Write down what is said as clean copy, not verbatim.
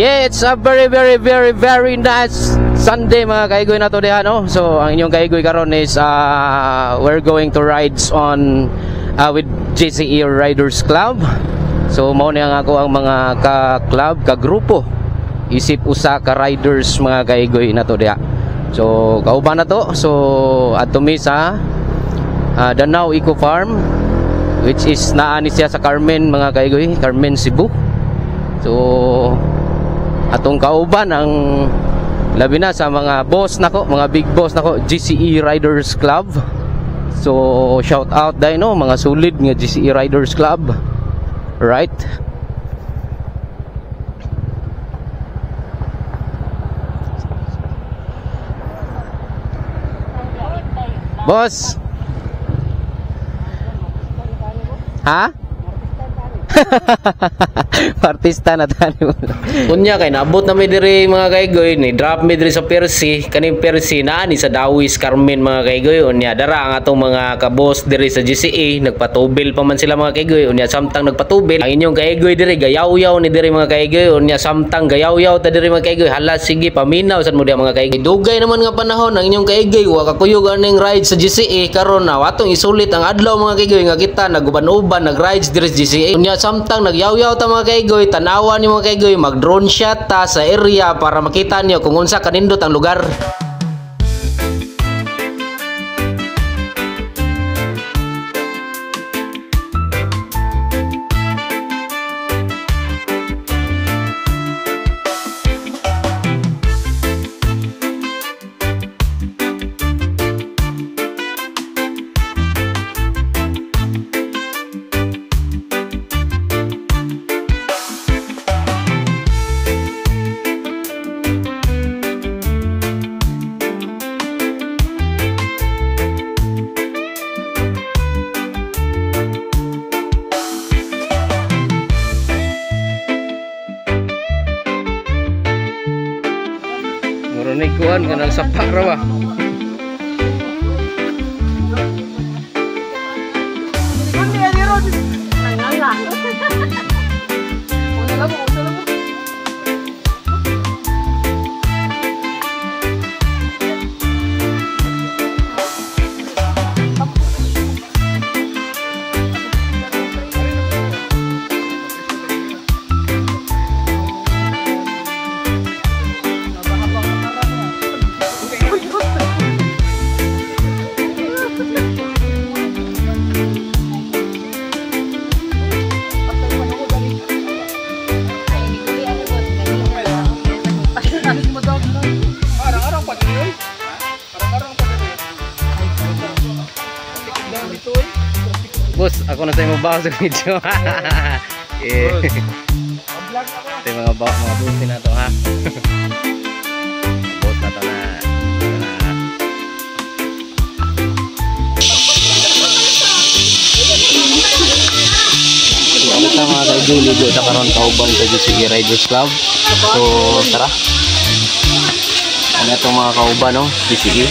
Yeah, it's a very nice Sunday mga kaigoy na to diha, no? So ang inyong kaigoy karon is we're going to rides on with JCE Riders Club. So mao ni ang ako ang mga ka-club, ka-grupo isip usa ka riders mga kaigoy na to diha. So kauban na to. So adto mi sa Danau Eco Farm, which is naa ni siya sa Carmen mga kaigoy, Carmen, Cebu. So atong kauban ang labi na sa mga boss nako, mga big boss nako, JCE Riders Club. So shout out dahil no, mga solid nga JCE Riders Club, right? Boss, ha? Artista na tani. Unya kay naabot na mi diri mga kaigoy, ni drop mi diri sa Percy, kaning Percy naa ni sa Dawis Carmen mga kaigoy. Unya dara ang atong mga ka-boss diri sa GCE, nagpatubil pa man sila mga kaigoy. Unya samtang nagpatubil, ang inyong kaigoy diri gayaw-yaw ni diri mga kaigoy. Unya samtang gayaw-yaw ta diri mga kaigoy, hala sige paminaw sad mo diha mga kaigoy. Dugay naman nga panahon ang inyong kaigoy wa kakuyog aning ride sa GCE karon na atong isulit ang adlaw mga kaigoy nga kita naguban-uban nag-rides diri sa GCE. Unya samtang nagyaw-yaw ta mga kaigoy, tanawan niyo mga kaigoy, mag-drone shot ta sa area para makita niyo kung unsa kanindot ang lugar. Marinig kuhan ka ng sapak raw ba? Bos, ako na sa imo bawas sa video. Yeah. Ito yung mga busin na ito ha. Bos na ito na. Ano sa mga kaigo-ligo na karoon kauban sa JCE Riders Club. So tara. Ano itong mga kauban no? JCE.